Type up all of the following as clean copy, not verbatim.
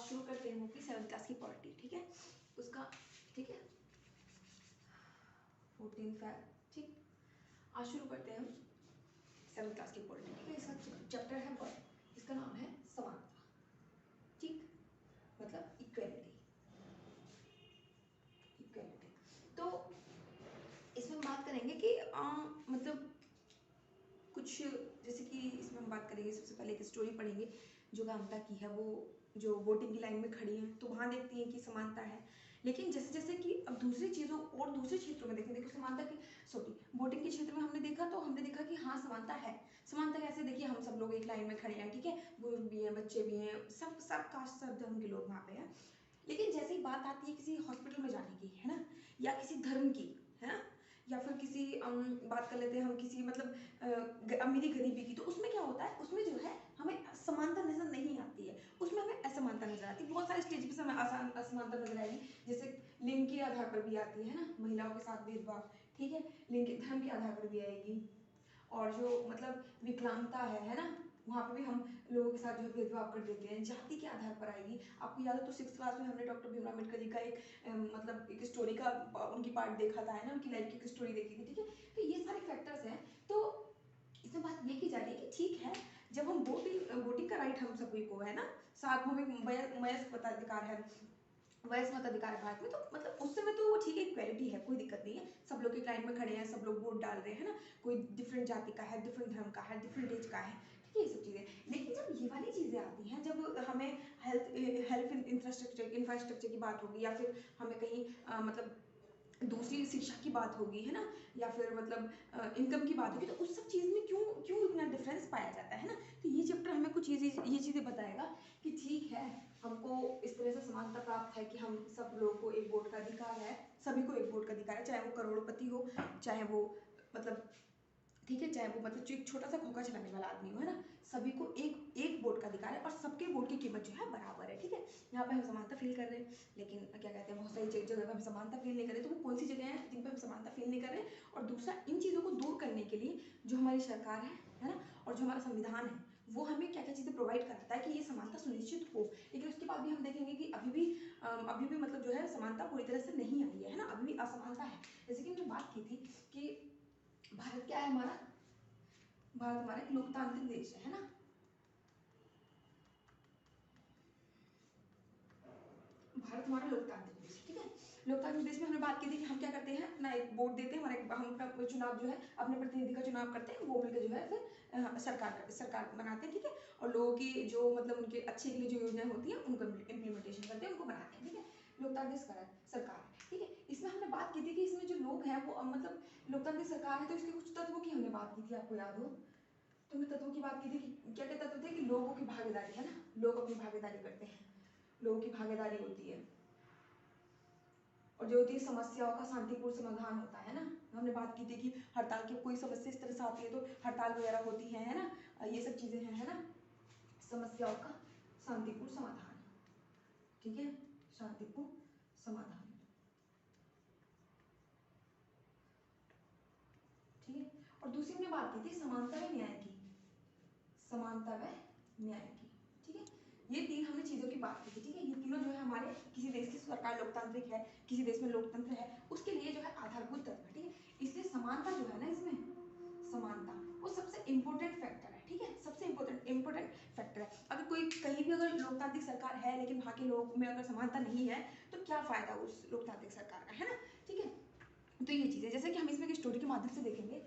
शुरू करते हैं वो अपनी 7th क्लास की पॉलिटी, ठीक है, उसका, ठीक है, 14 फैब, ठीक। आज शुरू करते हैं हम 7th क्लास की पॉलिटी, ठीक है। इसका चैप्टर है बर्थ, इसका नाम है समानता, ठीक, मतलब इक्वेलिटी, इक्वेलिटी। तो इसमें हम बात करेंगे कि मतलब कुछ, जैसे कि इसमें हम बात करेंगे, सबसे पहले एक स्टोरी पढ़ेंगे जो कामता की है। वो जो वोटिंग की लाइन में खड़ी हैं तो वहाँ देखती हैं कि समानता है, लेकिन जैसे जैसे कि अब दूसरी चीज़ों और दूसरे क्षेत्रों में देखें, देखो समानता की, सॉरी, वोटिंग के क्षेत्र में हमने देखा तो हमने देखा कि हाँ समानता है। समानता कैसे, देखिए हम सब लोग एक लाइन में खड़े हैं, ठीक है, बुजुर्ग भी हैं, बच्चे भी हैं, सब कास्ट सब धर्म के लोग वहाँ पे हैं। लेकिन जैसे ही बात आती है किसी हॉस्पिटल में जाने की, है ना, या किसी धर्म की, है ना, या फिर किसी बात कर लेते हैं हम किसी मतलब अमीरी गरीबी की, तो उसमें क्या होता है, उसमें जो है हमें समानता नजर नहीं आती है, उसमें हमें असमानता नजर आती है। बहुत सारे स्टेज पे हमें असमानता नजर आएगी, जैसे लिंग के आधार पर भी आती है ना, महिलाओं के साथ भेदभाव, ठीक है, लिंग के धर्म के आधार पर भी आएगी, और जो मतलब विकलांगता है ना, वहाँ पे भी हम लोगों के साथ जो है भेदभाव कर देते हैं, जाति के आधार पर आएगी। आपको याद हो तो 6th क्लास में हमने डॉक्टर भीमराव अम्बेडकर जी का एक मतलब एक स्टोरी का उनकी पार्ट देखा था, है ना, उनकी लाइफ की एक स्टोरी देखी थी, ठीक है। तो ये सारे फैक्टर्स हैं। तो इसमें बात ये की जा रही है कि ठीक है, जब हम वोटिंग का राइट हम सभी को है ना, सार्वभौमिक वयस्क मताधिकार है, वयस्क मताधिकार है भारत में, तो मतलब उस समय तो वो ठीक है, इक्वेलिटी है, कोई दिक्कत नहीं है, सब लोग एक लाइन में खड़े हैं, सब लोग वोट डाल रहे हैं, है ना, कोई डिफरेंट जाति का है, डिफरेंट धर्म का है, डिफरेंट एज का है, ठीक है, ये सब चीज़ें। लेकिन जब ये वाली चीज़ें आती हैं, जब हमें हेल्थ इंफ्रास्ट्रक्चर की बात होगी, या फिर हमें कहीं मतलब दूसरी शिक्षा की बात होगी, है ना, या फिर मतलब इनकम की बात होगी, तो उस सब चीज़ में क्यों क्यों इतना डिफरेंस पाया जाता है ना। तो ये चैप्टर हमें कुछ ये चीज़ें बताएगा कि ठीक है, हमको इस तरह से समानता प्राप्त है कि हम सब लोगों को एक वोट का अधिकार है, सभी को एक वोट का अधिकार है, चाहे वो करोड़पति हो, चाहे वो मतलब, ठीक है, चाहे वो मतलब जो एक छोटा सा खोखा चलाने वाला आदमी हो, है ना, सभी को एक एक वोट का अधिकार है, और सबके वोट की कीमत जो है बराबर है, ठीक है। यहाँ पे हम समानता फील कर रहे हैं, लेकिन क्या कहते हैं, बहुत सारी जगह पे हम समानता फील नहीं कर रहे, तो वो कौन सी जगह है जिन पर हम समानता फील नहीं कर रहे। और दूसरा, इन चीज़ों को दूर करने के लिए जो हमारी सरकार है ना, और जो हमारा संविधान है, वो हमें क्या क्या चीज़ें प्रोवाइड कराता है कि ये समानता सुनिश्चित हो। लेकिन उसके बाद भी हम देखेंगे कि अभी भी मतलब जो है समानता पूरी तरह से नहीं आई है ना, अभी भी असमानता है। जैसे कि हमने बात की थी कि भारत क्या है हमारा, भारत हमारा एक लोकतांत्रिक देश है ना, भारत हमारा लोकतांत्रिक देश, ठीक है। लोकतांत्रिक देश में हमने बात की थी कि हम क्या करते हैं, अपना एक वोट देते हैं, हम अपना चुनाव जो है अपने प्रतिनिधि का चुनाव करते हैं, वो मिलकर जो है फिर सरकार बनाते हैं, ठीक है, और लोगों की जो मतलब उनके अच्छे के लिए जो योजनाएं होती हैं उनको इम्प्लीमेंटेशन करते हैं, उनको बनाते हैं, ठीक है। लोकतांत्रिक सरकार, ठीक है। इसमें हमने बात की थी कि इसमें जो लोग हैं वो मतलब लोकतांत्रिक सरकार है, तो इसके कुछ तत्वों की हमने बात की थी, आपको याद हो तो हमने तत्वों की बात की थी कि क्या क्या तत्व थे कि लोगों की भागीदारी, है ना, लोग अपनी भागीदारी करते हैं, लोगों की भागीदारी होती है, और जो होती है समस्याओं का शांतिपूर्ण समाधान होता है ना। हमने बात की थी कि हड़ताल की कोई समस्या इस तरह से आती है तो हड़ताल वगैरह होती है ना, ये सब चीजें हैं, है ना, समस्याओं का शांतिपूर्ण समाधान, ठीक है, शांतिपूर्ण समाधान, ठीक है। और दूसरी हमने बात की थी समानता व न्याय की, समानता व न्याय की, ठीक है। ये तीन हमने चीजों की बात की थी, ठीक है। ये तीनों जो है हमारे किसी देश की सरकार लोकतांत्रिक है, किसी देश में लोकतंत्र है, उसके लिए जो है आधारभूत तत्व है, ठीक है। इसलिए समानता जो है ना, इसमें समानता वो सबसे इंपॉर्टेंट फैक्टर है, ठीक है, सबसे इंपॉर्टेंट फैक्टर है। अगर कोई कहीं भी अगर लोकतांत्रिक सरकार है लेकिन वहाँ के लोगों में अगर समानता नहीं है तो क्या फायदा उस लोकतांत्रिक सरकार का, है ना, ठीक है। तो ये चीज़ है, जैसे कि हम इसमें एक स्टोरी के माध्यम से देखेंगे।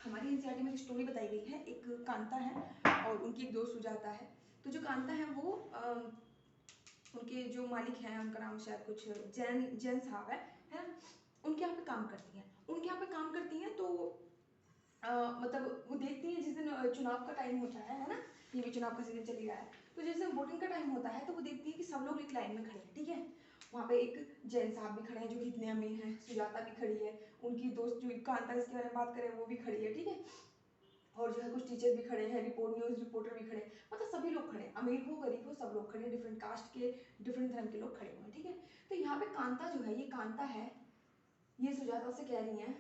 हमारी एनसीईआरटी में एक स्टोरी बताई गई है, एक कांता है और उनकी एक दोस्त सुजाता है। तो जो कांता है वो उनके जो मालिक हैं उनका नाम शायद कुछ जैन साहब है ना, उनके यहाँ पे काम करती हैं, उनके यहाँ पे काम करती हैं। तो मतलब वो देखती हैं जिस दिन चुनाव का टाइम होता है ना, ये भी चुनाव का सीजन चल रहा है, तो जैसे वोटिंग का टाइम होता है तो वो देखती है कि सब लोग एक लाइन में खड़े हैं, ठीक है। वहाँ पे एक जैन साहब भी खड़े हैं जो कि इतने अमीर हैं, सुजाता भी खड़ी है, उनकी दोस्त जो कांता जिसके बारे में बात करें वो भी खड़ी है, ठीक है। और जो है कुछ टीचर भी खड़े हैं, न्यूज़ रिपोर्टर भी खड़े हैं, मतलब सभी लोग खड़े हैं, अमीर हो गरीब हो सब लोग खड़े हैं, डिफरेंट कास्ट के डिफरेंट धर्म के लोग खड़े हुए हैं, ठीक है। तो यहाँ पे कांता जो है, ये कांता है, ये सुजाता से कह रही हैं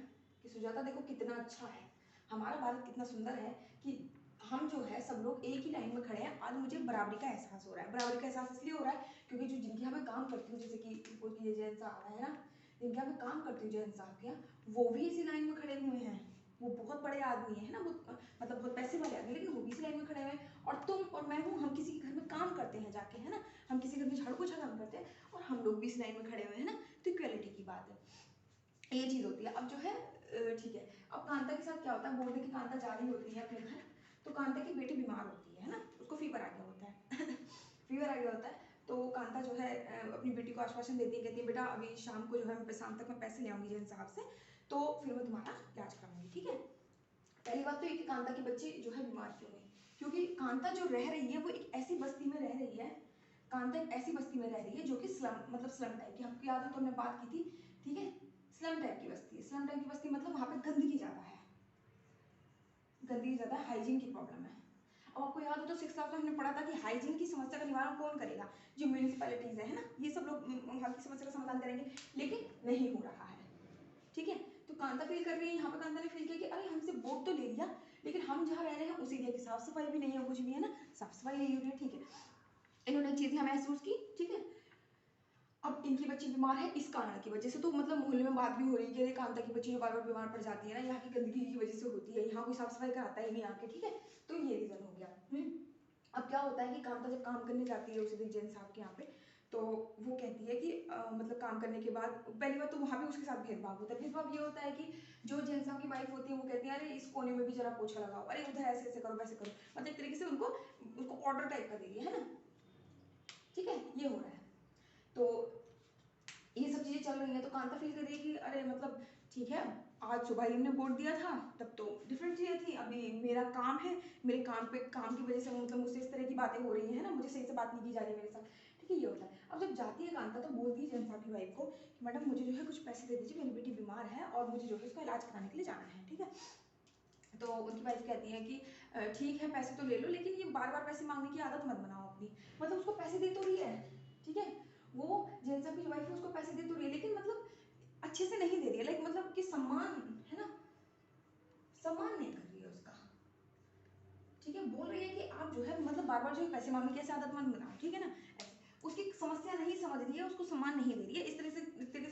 कि सुजाता देखो कितना अच्छा है, हमारा भारत कितना सुंदर है कि हम जो है सब लोग एक ही लाइन में खड़े हैं। आज मुझे बराबरी का एहसास हो रहा है। बराबरी का एहसास इसलिए हो रहा है क्योंकि जो जिनके यहाँ मैं काम करती हूँ, जैसे कि ये जैन साहब है ना, जिनके यहाँ मैं काम करती हूँ जैन साहब के यहाँ, वो भी इसी लाइन में खड़े हुए हैं। वो बहुत बड़े आदमी है ना, वो मतलब बहुत पैसे वाले आदमी, लेकिन वो भी इसी लाइन में खड़े हुए हैं। और तुम और मैं हूँ, हम किसी के घर में काम करते हैं जाके, है ना, हम किसी घर में झाड़ू पोछा काम करते हैं और हम लोग भी इस लाइन में खड़े हुए हैं ना। तो इक्वालिटी की बात है, ये चीज़ होती है। अब जो है ठीक है, अब कांता के साथ क्या होता है, बोलते कि कांता जा रही होती है अपने घर, तो कांता की बेटी बीमार होती है ना, उसको फीवर आ गया होता है फीवर आ गया होता है। तो कांता जो है अपनी बेटी को आश्वासन देती है, कहती है बेटा अभी शाम को जो है शाम तक मैं पैसे ले आऊंगी जैन साहब से, तो फिर मैं तुम्हारा इलाज कराऊंगी, ठीक है। पहली बात तो ये कि कांता की बच्ची जो है बीमार क्यों नहीं, क्योंकि कांता जो रह रही है वो एक ऐसी बस्ती में रह रही है। कांता एक ऐसी बस्ती में रह रही है जो कि स्लम मतलब स्लम टाइप की, आपको याद हो तो हमने बात की थी, ठीक है। स्लम टाइप की बस्ती है। स्लम टाइप की बस्ती मतलब वहाँ पे गंदगी ज़्यादा है, गंदगी ज़्यादा है, हाइजीन की प्रॉब्लम है। अब आपको याद हो तो 6th क्लास में हमने पढ़ा था कि हाइजीन की समस्या का निवारण कौन करेगा, जो म्यूनिसिपैलिटीज़ है ना, ये सब लोग वहाँ की समस्या का समाधान करेंगे, लेकिन नहीं हो रहा है, ठीक है। तो कांता फील कर रही है, यहाँ पे कांता ने फील किया कि अरे हमसे वोट तो ले लिया, लेकिन हम जहाँ रह रहे हैं उस एरिया की साफ सफाई भी नहीं है, कुछ भी है ना, साफ सफाई नहीं हो रही है, ठीक है। इन्होंने चीज़ें महसूस की, ठीक है। अब इनकी बच्ची बीमार है इस कारण की वजह से, तो मतलब मोहल्ले में बात भी हो रही है कि कांता की बच्ची जो बार बार बीमार पड़ जाती है ना, यहाँ की गंदगी की वजह से होती है, यहाँ कोई साफ सफाई कराता ही नहीं आके, ठीक है। तो ये रीजन हो गया। अब क्या होता है कि कांता जब काम करने जाती है उसी दिन जैन साहब के यहाँ पे, तो वो कहती है कि मतलब काम करने के बाद पहली बार तो वहाँ भी उसके साथ भेदभाव होता है। भेदभाव ये होता है कि जो जैन साहब की वाइफ होती है वो कहती है अरे इस कोने में भी जरा पोछा लगाओ, अरे उधर ऐसे ऐसे करो वैसे करो, मतलब एक तरीके से उनको उनको ऑर्डर टाइप का दे दिया है ना, ठीक है। ये हो रहा है, तो ये सब चीज़ें चल रही हैं। तो कांता फील कर रही है कि अरे मतलब ठीक है, आज सुबह ही हमने वोट दिया था तब तो डिफरेंट चीज़ें थी, अभी मेरा काम है, मेरे काम पे काम की वजह से मतलब मुझसे इस तरह की बातें हो रही हैं ना, मुझे सही से बात नहीं की जा रही मेरे साथ, ठीक है। ये होता है। अब जब जाती है कांता तो बोलती है जैन साहब की वाइफ को कि मैडम मुझे जो है कुछ पैसे दे दीजिए, मेरी बेटी बीमार है और मुझे जो है उसका इलाज कराने के लिए जाना है, ठीक है। तो उनकी वाइफ कहती है कि ठीक है पैसे तो ले लो, लेकिन ये बार बार पैसे मांगने की आदत मत बनाओ अपनी, मतलब उसको पैसे दे तो रही है, ठीक है। वो जैन साहब की वाइफ है उसको पैसे दे तो रही है, लेकिन मतलब अच्छे से नहीं दे रही है, लाइक मतलब कि सम्मान है ना, सम्मान नहीं कर रही है उसका, ठीक है। बोल रही है कि आप जो है मतलब बार बार जो पैसे मांगने की ऐसे आदत मत बनाओ, ठीक है ना। उसकी समस्या नहीं समझ रही है, उसको सम्मान नहीं दे रही है, इस तरह से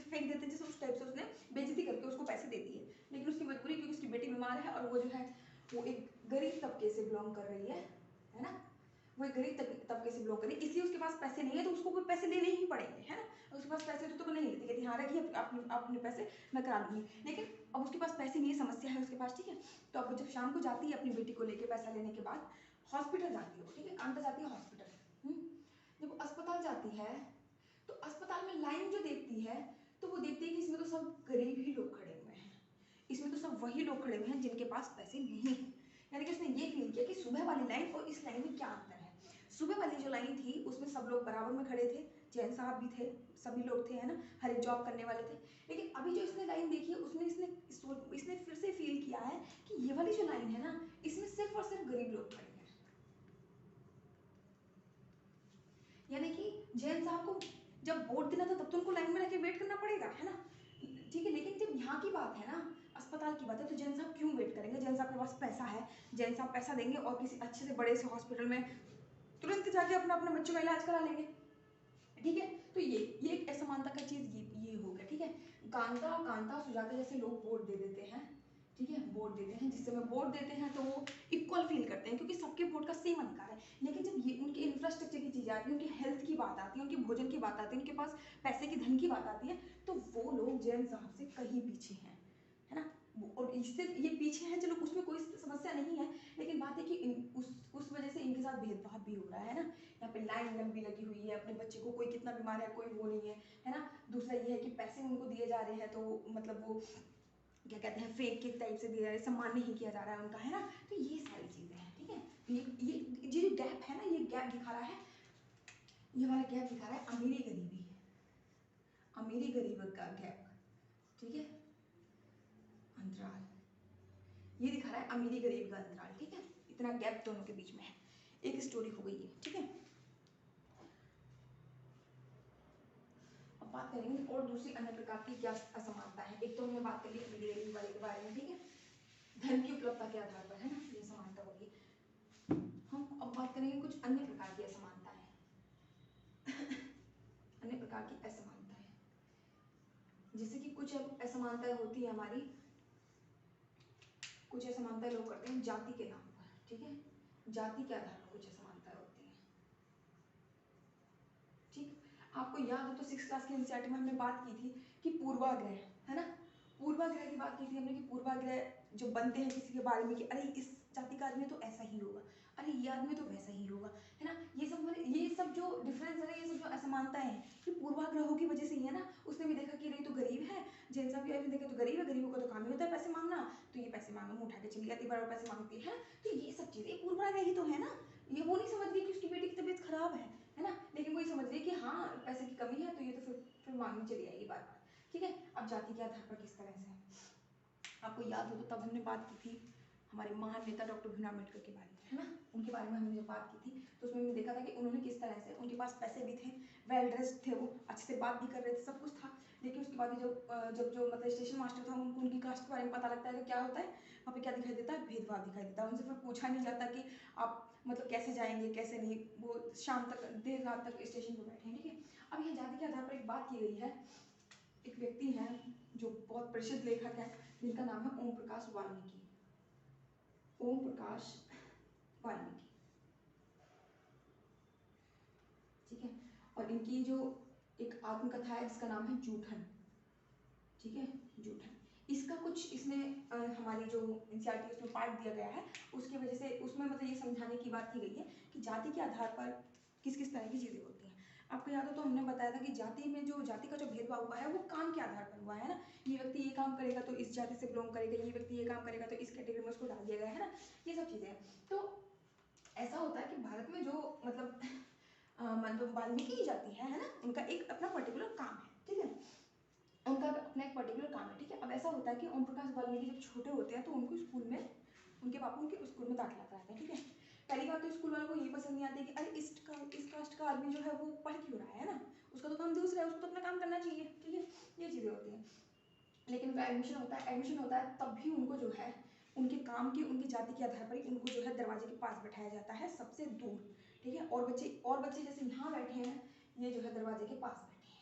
फेंक देते हैं जैसे उस टाइप से उसने बेइज्जती करके उसको पैसे दे दिए, लेकिन उसकी मजबूरी क्योंकि उसकी बेटी बीमार है और वो जो है वो एक गरीब तबके से बिलोंग कर रही है ना, वो एक गरीब तबके से बिलोंग कर रही है, इसलिए उसके पास पैसे नहीं है, तो उसको कोई पैसे लेने ही पड़ेंगे, है ना। उसके पास पैसे होते तो वो नहीं लेती, कहती हाँ रखिए अपने पैसे मैं करा लूंगी, लेकिन अब उसके पास पैसे नहीं है, समस्या है उसके पास, ठीक है। तो अब जब शाम को जाती है अपनी बेटी को लेके पैसा लेने के बाद हॉस्पिटल जाती है, ठीक है, कांता जाती है हॉस्पिटल। जब अस्पताल जाती है तो अस्पताल में लाइन जो देखती है तो वो देखती है कि इसमें तो सब गरीब ही लोग खड़े हुए हैं, इसमें तो सब वही लोग खड़े हुए हैं जिनके पास पैसे नहीं हैं। यानी कि उसने ये फील किया कि सुबह वाली लाइन और इस लाइन में क्या अंतर है। सुबह वाली जो लाइन थी उसमें सब लोग बराबर में खड़े थे, जैन साहब भी थे, सभी लोग थे, है ना, हर एक जॉब करने वाले थे। लेकिन अभी जो इसने लाइन देखी है उसमें इसने फिर से फील किया है कि ये वाली जो लाइन है ना, इसमें सिर्फ और सिर्फ गरीब लोग खड़े हैं। यानी कि जैन साहब को जब वोट देना था तब तो उनको लाइन में रह के वेट करना पड़ेगा, है ना, ठीक है। लेकिन जब यहाँ की बात है ना, अस्पताल की बात है, तो जैन साहब क्यों वेट करेंगे, जैन साहब के पास पैसा है, जैन साहब पैसा देंगे और किसी अच्छे से बड़े से हॉस्पिटल में तुरंत जाके अपना अपने बच्चों का इलाज करा लेंगे, ठीक है। तो ये एक असमानता का चीज ये हो गया, ठीक है। कांता कांता सुजाता जैसे लोग वोट दे देते हैं, ठीक है, वोट देते हैं, जिस समय वोट देते हैं तो वो इक्वल फील करते हैं क्योंकि सबके वोट का सेम अधिकार है। लेकिन जब ये उनके इंफ्रास्ट्रक्चर की चीज़ आती है, उनकी हेल्थ की बात आती है, उनके भोजन की बात आती है, उनके पास पैसे की धन की बात आती है, तो वो लोग जैन साहब से कहीं पीछे हैं, है ना। और इससे ये पीछे हैं, चलो उसमें कोई समस्या नहीं है, लेकिन बात है कि उस वजह से इनके साथ भेदभाव भी हो रहा है ना। यहाँ पे लाइन लंबी लगी हुई है, अपने बच्चे को कोई कितना बीमार है कोई वो नहीं है ना। दूसरा ये है कि पैसे उनको दिए जा रहे हैं तो मतलब वो क्या कहते हैं फेक के टाइप से दिया जा रहा है, सम्मान नहीं किया जा रहा है उनका, है ना। तो ये सारी चीज़ें हैं, ठीक है। ये जो गैप है ना, ये गैप दिखा रहा है, ये हमारा गैप दिखा रहा है अमीरी गरीबी, अमीरी गरीब का गैप, ठीक है, अंतराल, ये दिखा रहा है अमीरी गरीब का अंतराल, ठीक है। इतना गैप दोनों के बीच में है। एक स्टोरी हो गई है, ठीक है। अब बात करेंगे और दूसरी अन्य प्रकार की क्या असमानता है। एक तो हमने बात कर ली अमीरी गरीब वाले के बारे में, ठीक है, धन की उपलब्धता के आधार पर, है ना, ये समानता होगी। अब बात करेंगे कुछ अन्य प्रकार की असमानताएं। अन्य प्रकार की असमानताएं, जैसे कि कुछ असमानताएं होती है हमारी, कुछ असमानताएं लोग करते हैं जाति के नाम पर, ठीक है, जाति के आधार पर कुछ असमानताएं होती हैं। ठीक, आपको याद हो तो 6th क्लास की एनसीईआरटी में हमने बात की थी कि पूर्वाग्रह, है ना, पूर्वाग्रह की बात की थी हमने कि पूर्वाग्रह जो बनते हैं किसी के बारे में कि अरे इस जाति का आदमी तो ऐसा ही होगा, अरे ये आदमी तो वैसा ही होगा, है ना, ये सब जो डिफरेंस है, ये सब जो असमानताएं हैं, ये पूर्वाग्रहों की वजह से ही है ना। उसने भी देखा कि नहीं तो गरीब है, जैन साहब भी देखे तो गरीब है, गरीबों का तो काम ही होता है पैसे मांगना, तो ये पैसे मांगने में उठा के चली जाती है, बराबर पैसे मांगती है, तो ये सब चीजें पूर्वाग्रह ही तो है ना। ये वो नहीं समझ रही कि उसकी बेटी की तबीयत खराब है ना, लेकिन वो ये समझ रही है कि हाँ पैसे की कमी है तो ये तो फिर मांगनी चली आएगी बार बार, ठीक है। अब जाति के आधार पर किस तरह से, आपको याद हो तो तब हमने बात की थी हमारे महान नेता डॉक्टर भीमराव अम्बेडकर के बारे में, है ना, उनके बारे में हमने जब बात की थी तो उसमें हमने देखा था कि उन्होंने किस तरह से, उनके पास पैसे भी थे, वेल ड्रेस्ड थे, वो अच्छे से बात भी कर रहे थे, सब कुछ था, लेकिन उसके बाद जब जो मतलब स्टेशन मास्टर था उनको उनकी कास्ट के बारे में पता लगता है तो क्या होता है, वहाँ पे क्या दिखाई देता है, भेदभाव दिखाई देता है। उनसे फिर पूछा नहीं जाता कि आप मतलब कैसे जाएंगे कैसे नहीं, वो शाम तक देर रात तक स्टेशन पर बैठे हैं, ठीक है। अब यहाँ जाति के आधार पर एक बात की गई है, एक व्यक्ति है जो बहुत प्रसिद्ध लेखक है जिनका नाम है ओम प्रकाश वाल्मीकि, ओम प्रकाश वाल्मीकि, ठीक है। और इनकी जो एक आत्मकथा है जिसका नाम है जूठन, ठीक है, जूठन, इसका कुछ इसमें हमारी जो एनसीईआरटी उसमें पार्ट दिया गया है, उसकी वजह से उसमें मतलब ये समझाने की बात की गई है कि जाति के आधार पर किस किस तरह की चीज़ें होती हैं। आपको याद हो तो हमने बताया था कि जाति में जो जाति का जो भेदभाव हुआ है वो काम के आधार पर हुआ है ना, ये व्यक्ति ये काम करेगा तो इस जाति से बिलोंग करेगा, ये व्यक्ति ये काम करेगा तो इस कैटेगरी में उसको डाल दिया गया है ना, ये सब चीज़ें हैं। तो ऐसा होता है कि भारत में जो मतलब वाल्मीकि की जाति है ना, उनका एक अपना पर्टिकुलर काम है, ठीक है, उनका अपना एक पर्टिकुलर काम है, ठीक है। अब ऐसा होता है कि ओम प्रकाश वाल्मीकि जब छोटे होते हैं तो उनको स्कूल में उनके पापा उनके स्कूल में दाखिला कराते हैं, ठीक है। पहली बात तो स्कूल वालों को ये पसंद नहीं आती कि अरे इस कास्ट का आदमी जो है वो पढ़ क्यों रहा है ना, उसका तो काम दूसरा है, उसको तो अपना काम करना चाहिए, ठीक है, ये चीज़ें होती हैं। लेकिन उनका एडमिशन होता है तब भी उनको जो है उनके काम की उनकी जाति के आधार पर ही उनको जो है दरवाजे के पास बैठाया जाता है, सबसे दूर, ठीक है। और बच्चे जैसे यहाँ बैठे हैं, ये जो है दरवाजे के पास बैठे हैं,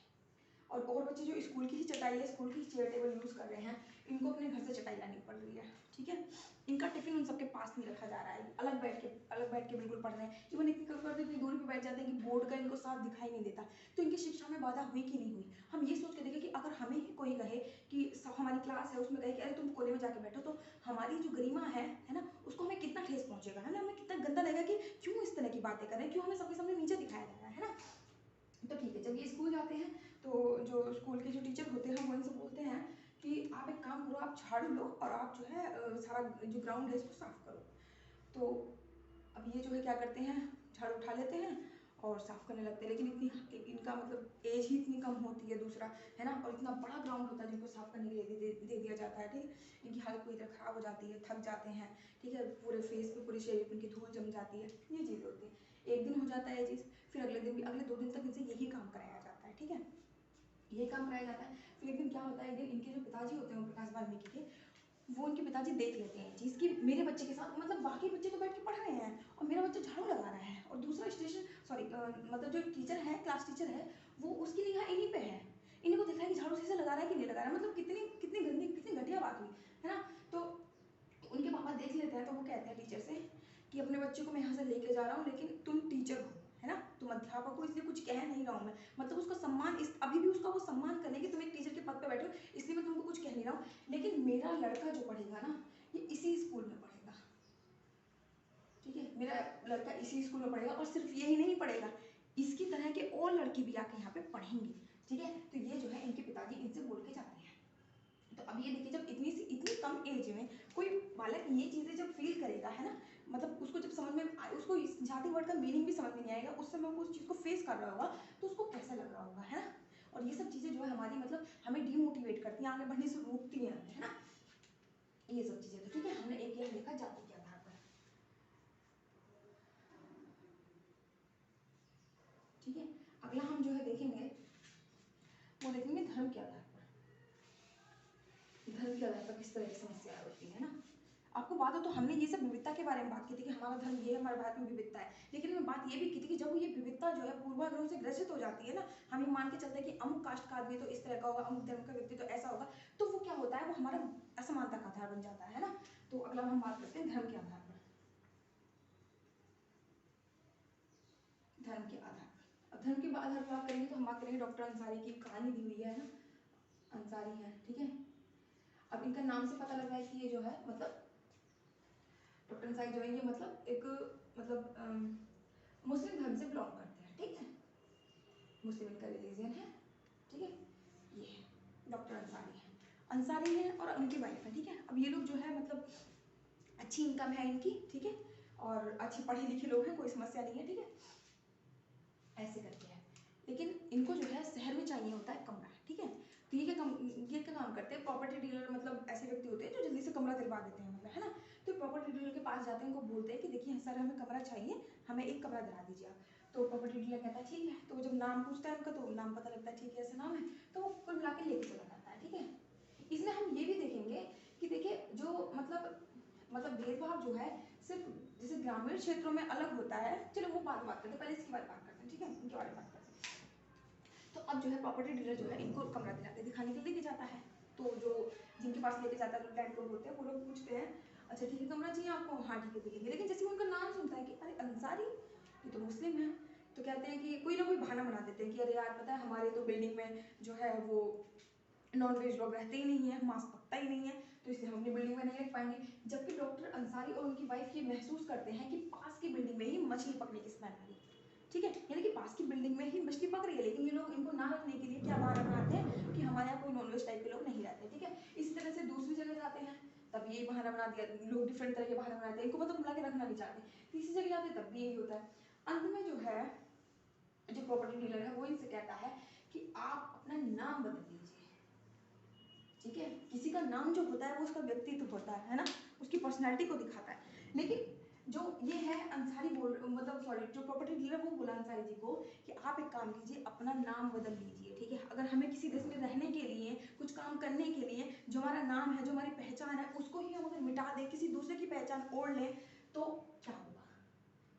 और बच्चे जो स्कूल की ही चटाई है, स्कूल की चेयर टेबल यूज़ कर रहे हैं, इनको अपने घर से चटाई लानी पड़ रही है, ठीक है। इनका टिफिन उन सबके पास नहीं रखा जा रहा है, अलग बैठ के बिल्कुल पढ़ रहे हैं, इवन इतनी दूरी पे बैठ जाते हैं कि बोर्ड का इनको साफ दिखाई नहीं देता। तो इनकी शिक्षा में बाधा हुई कि नहीं हुई, हम ये सोच के देखें कि अगर हमें ही कोई कहे कि हमारी क्लास है उसमें कहे कि अरे तुम कोने में जाके बैठो, तो हमारी जो गरिमा है ना, उसको हमें कितना ठेस पहुंचेगा, है ना, हमें कितना गंदा लगेगा कि क्यों इस तरह की बातें कर रहे हैं, क्यों हमें सबके सामने नीचे दिखाया जा रहा है ना। तो ठीक है, जब ये स्कूल जाते हैं तो जो स्कूल के जो टीचर होते हैं वो इनसे बोलते हैं कि आप एक काम करो, आप झाड़ू लो और आप जो है सारा जो ग्राउंड है इसको साफ करो। तो अब ये जो है क्या करते हैं, झाड़ू उठा लेते हैं और साफ करने लगते हैं, लेकिन इनका मतलब एज ही इतनी कम होती है, दूसरा है ना, और इतना बड़ा ग्राउंड होता है जिनको साफ करने के लिए दे दिया जाता है, ठीक, इनकी हालत पूरी तरह खराब हो जाती है, थक जाते हैं, ठीक है, पूरे फेस पे पूरे शरीर पे इनकी धूल जम जाती है, ये चीज़ होती है। एक दिन हो जाता है ये चीज़, फिर अगले दिन भी, अगले 2 दिन तक इनसे यही काम कराया जाता है, ठीक है, यही काम कराया जाता है। फिर एक दिन क्या होता है, एक दिन इनके जो पिताजी होते हैं प्रकाश वाल्मीकि के, वो उनके पिताजी देख लेते हैं चीज़ कि मेरे बच्चे के साथ मतलब बाकी बच्चे तो बैठ के पढ़ रहे हैं और मेरा बच्चा झाड़ू लगा रहा है, और दूसरा मतलब जो टीचर है, क्लास टीचर है, वो उसकी निगाह इन्हीं पे है, इन्हीं को देखना है कि झाड़ू सही से लगा रहा है कि नहीं लगा रहा है, मतलब कितनी कितनी गंदी कितनी घटिया बात हुई, है ना। तो उनके पापा देख लेते हैं तो वो कहते हैं टीचर से कि अपने बच्चे को मैं यहाँ से लेके जा रहा हूँ, लेकिन तुम टीचर हो, है ना, तुम अध्यापक हो, इसलिए कुछ कह नहीं रहा हूँ मैं, मतलब उसका सम्मान अभी भी उसका वो सम्मान करने की, तुम एक टीचर के पद पे बैठे हो इसलिए मैं तुमको कुछ कह नहीं रहा हूँ, लेकिन मेरा लड़का जो पढ़ेगा ना ये इसी स्कूल में पढ़ेगा, ठीक है, मेरा लड़का इसी स्कूल में पढ़ेगा, और सिर्फ यही नहीं पढ़ेगा, इसकी तरह के और लड़के भी आके यहाँ पे पढ़ेंगे, ठीक है। तो ये जो है इनके पिताजी इनसे बोल के जाते हैं। तो अब ये देखिए, जब इतनी कम एज में कोई बालक ये चीज़ें जब फील करेगा, है ना, मतलब उसको जब समझ में उसको इस जाति वर्ड का मीनिंग भी समझ में नहीं आएगा, उस समय वो उस चीज़ को फेस कर रहा होगा तो उसको कैसा लग रहा होगा, है ना। और ये सब चीज़ें जो है हमारी मतलब हमें डीमोटिवेट करती हैं, आगे बढ़ने से रोकती हैं, है ना, ये सब चीज़ें। तो ठीक है, हमने एक यह देखा जाति के आधार पर, ठीक है। अगला हम जो है देखेंगे वो देखेंगे धर्म के आधार पर, धर्म के आधार पर किस तरह की समस्याएं होती है ना। आपको बात हो तो हमने ये सब विविधता के बारे में बात की थी कि हमारा धर्म ये है, हमारे भारत में विविधता है, लेकिन मैं बात ये भी की थी कि जब ये विविधता जो है पूर्वाग्रहों से ग्रसित हो जाती है ना, हम ये मान के चलते हैं कि अमुक कास्ट का आदमी तो इस तरह का होगा, अमुक धर्म का व्यक्ति तो ऐसा होगा, तो वो क्या होता है, वो हमारा असमानता का आधार बन जाता है ना। तो अगला हम बात करते हैं धर्म के आधार पर। धर्म के आधार पर, अब धर्म के आधार पर बात करेंगे तो हम बात करेंगे डॉक्टर अंसारी की कहानी दी हुई है ना, अंसारी है, ठीक है। अब इनका नाम से पता लग रहा है कि ये जो है मतलब डॉक्टर अंसारी जो है ये मतलब एक मुस्लिम धर्म से बिलोंग करते हैं, ठीक है, मुस्लिम इनका रिलीजन है, ठीक है। ये है डॉक्टर अंसारी है और उनकी वाइफ है, ठीक है। अब ये लोग जो है मतलब अच्छी इनकम है इनकी, ठीक है, और अच्छे पढ़े लिखे लोग हैं, कोई समस्या नहीं है, ठीक है, ऐसे करते हैं। लेकिन इनको जो है शहर में चाहिए होता है कमरा, ठीक है। तो ये क्या काम करते हैं, प्रॉपर्टी डीलर मतलब ऐसे व्यक्ति होते हैं जो जल्दी से कमरा दिलवा देते हैं, मतलब है ना। तो प्रॉपर्टी डीलर के पास जाते हैं, उनको बोलते हैं कि देखिए सर हमें कमरा चाहिए, हमें एक कमरा दिला दीजिए आप। तो प्रॉपर्टी डीलर कहता है ठीक है। तो वो जब नाम पूछता है उनका, तो नाम पता लगता है, ठीक है ऐसा नाम है, तो वो कुल मिला के लेके चला जाता है, ठीक है। इसमें हम ये भी देखेंगे कि देखिए जो मतलब भेदभाव जो है सिर्फ जैसे ग्रामीण क्षेत्रों में अलग होता है, चलो वो बात करते हैं, पहले इसकी बात करते हैं, ठीक है, उनके बारे में बात करते हैं। तो अब जो है प्रॉपर्टी डीलर जो है इनको कमरा दिखाने के लिए लेके जाता है। तो जो जिनके पास लेके जाता है लैंड लोग होते हैं, वो लोग पूछते हैं अच्छा ठीक है कमरा चाहिए आपको, हाँ ठीक है देखेंगे। लेकिन जैसे उनका नाम सुनता है कि अरे अंसारी, ये तो मुस्लिम है, तो कहते हैं कि कोई ना कोई बहाना बना देते हैं कि अरे यार पता है हमारे तो बिल्डिंग में जो है वो नॉन वेज लोग रहते ही नहीं है, मांस पकता ही नहीं है, तो इसलिए हम अपनी बिल्डिंग में नहीं रख पाएंगे। जबकि डॉक्टर अंसारी और उनकी वाइफ ये महसूस करते हैं कि पास की बिल्डिंग में ही मछली पकने की स्मेल आ रही है, ठीक है, यानी कि पास की बिल्डिंग में ही मछली पक रही है, लेकिन ये लोग इनको ना रखने के लिए क्या बहाना बनाते हैं कि हमारे यहाँ कोई नॉनवेज टाइप के लोग नहीं रहते, ठीक है। इसी तरह से दूसरी जगह जाते हैं तब ये बहाना बना दिया, लोग डिफरेंट तरह के बहाना बनाते हैं, इनको मतलब बुला के रखना नहीं चाहते। तीसरी जगह जाते हैं तब भी यही होता है। अंत में जो है जो प्रॉपर्टी डीलर है वो इनसे कहता है कि आप अपना नाम बदल लीजिए, ठीक है। किसी का नाम जो होता है वो उसका व्यक्तित्व होता है ना, उसकी पर्सनैलिटी को दिखाता है। लेकिन जो ये है अंसारी मतलब सॉरी जो प्रॉपर्टी डीलर वो बोला अंसारी जी को कि आप एक काम कीजिए अपना नाम बदल लीजिए, ठीक है। अगर हमें किसी देश में रहने के लिए कुछ काम करने के लिए जो हमारा नाम है, जो हमारी पहचान है, उसको ही हम अगर मिटा दें, किसी दूसरे की पहचान ओढ़ लें, तो क्या होगा,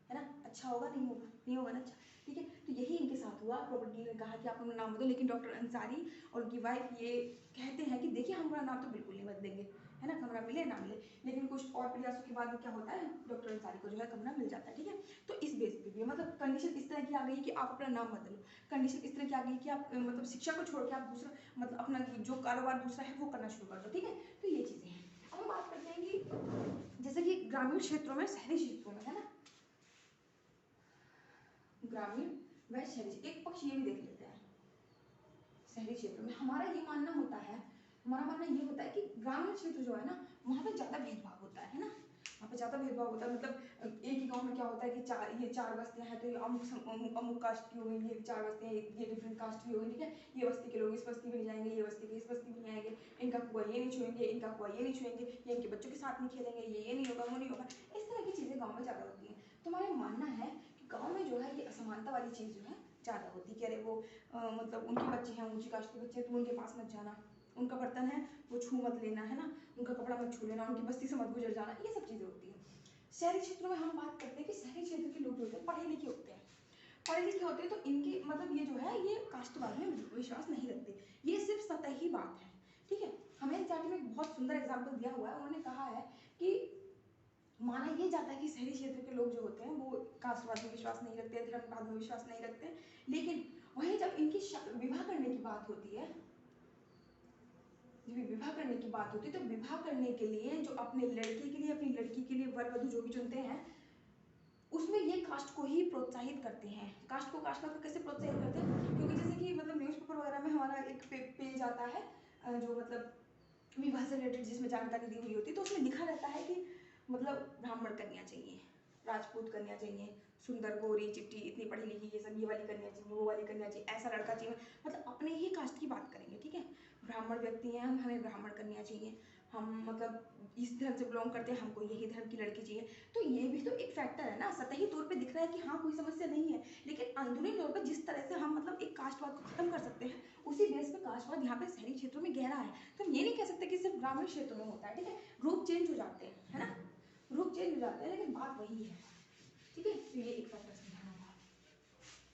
है ना, अच्छा होगा, नहीं होगा, नहीं होगा ना, अच्छा, ठीक है। तो यही इनके साथ हुआ, प्रॉपर्टी डीलर ने कहा कि आप अपना नाम बदलो, लेकिन डॉक्टर अंसारी और उनकी वाइफ ये कहते हैं कि देखिए हम अपना नाम तो बिल्कुल नहीं बदलेंगे, है ना, कमरा मिले ना मिले। लेकिन कुछ और प्रयासों के बाद क्या होता है, डॉक्टर अंसारी को जो है कमरा मिल जाता है, ठीक है। तो इस बेस पे भी मतलब कंडीशन इस तरह की आ गई कि आप अपना नाम बदलो, कंडीशन इस तरह की आ गई कि आप मतलब शिक्षा को छोड़ के आप दूसरा मतलब अपना जो कारोबार दूसरा है वो करना शुरू कर दो, ठीक है। तो ये चीज़ें हैं। अब हम बात करते हैं कि जैसे कि ग्रामीण क्षेत्रों में, शहरी क्षेत्रों में, है ना, ग्रामीण व शहरी, एक पक्ष ये भी देख लेते हैं। शहरी क्षेत्र में हमारा ये मानना होता है, हमारा मानना ये होता है कि ग्रामीण क्षेत्र जो है ना वहाँ पे ज़्यादा भेदभाव होता है ना, वहाँ पे ज़्यादा भेदभाव होता है। मतलब एक ही गांव में क्या होता है कि ये चार बस्तियाँ हैं, तो ये अमुक कास्ट की हो गई, ये चार बस्तियाँ, ये डिफरेंट कास्ट की हो गई, ठीक है। ये बस्ती के लोग इस बस्ती में नहीं जाएंगे, ये बस्ती के इस बस्ती में नहीं आएंगे, इनका कुआ ये नहीं छुएंगे, इनका कुआ ये नहीं छुएंगे, ये इनके बच्चों के साथ नहीं खेलेंगे, ये नहीं होगा, वो नहीं होगा। इस तरह की चीज़ें गाँव में ज़्यादा होती हैं। तो हमारा मानना है कि गाँव में जो है ये असमानता वाली चीज़ जो है ज़्यादा होती है कि अरे वो मतलब उनके बच्चे हैं, ऊंची कास्ट के बच्चे हैं, तो उनके पास मत जाना, उनका बर्तन है वो छू मत लेना, है ना, उनका कपड़ा मत छू लेना, उनकी बस्ती से मत गुजर जाना, ये सब चीज़ें होती हैं। शहरी क्षेत्रों में हम बात करते हैं कि शहरी क्षेत्र के लोग जो होते हैं पढ़े लिखे होते हैं, पढ़े लिखे होते हैं, तो इनकी मतलब ये जो है ये कास्टवाद में विश्वास नहीं रखते, ये सिर्फ सतही बात है, ठीक है। हमें एनसीईआरटी में एक बहुत सुंदर एग्जाम्पल दिया हुआ है, उन्होंने कहा है कि माना ये जाता है कि शहरी क्षेत्र के लोग जो होते हैं वो कास्टवाद में विश्वास नहीं रखते, धर्मवाद में विश्वास नहीं रखते, लेकिन वहीं जब इनकी विवाह करने की बात होती है, जब विवाह करने की बात होती है, तो विवाह करने के लिए जो अपने लड़के के लिए अपनी लड़की के लिए वर वधू जो भी चुनते हैं, उसमें ये कास्ट को ही प्रोत्साहित करते हैं। कास्ट को कैसे प्रोत्साहित करते हैं, क्योंकि जैसे कि मतलब न्यूज़पेपर वगैरह में हमारा एक पेज आता है जो मतलब विवाह से रिलेटेड जिसमें जानकारी दी हुई होती है, तो उसमें लिखा रहता है कि मतलब ब्राह्मण कन्या चाहिए, राजपूत कन्या चाहिए, सुंदर गोरी चिट्टी इतनी पढ़ी लिखी, ये सब, ये वाली कन्या चाहिए, वो वाली कन्या चाहिए, ऐसा लड़का चाहिए, मतलब अपने ही कास्ट की बात करेंगे, ठीक है। ब्राह्मण व्यक्ति हैं हम, हमें ब्राह्मण कन्या चाहिए, हम मतलब इस धर्म से बिलोंग करते हैं, हमको यही धर्म की लड़की चाहिए। तो ये भी तो एक फैक्टर है ना, सतही तौर पे दिख रहा है कि हाँ कोई समस्या नहीं है, लेकिन अंदरूनी तौर पर जिस तरह से हम मतलब एक कास्ट कास्टवाद को खत्म कर सकते हैं, उसी बेस पे कास्टवाद यहाँ पे शहरी क्षेत्रों में गहरा है। तो हम ये नहीं कह सकते कि सिर्फ ग्रामीण क्षेत्रों में होता है, ठीक है, रूप चेंज हो जाते हैं, है ना, रूप चेंज हो जाते हैं, लेकिन बात वही है, ठीक है। तो ये एक फैक्टर समझाना था,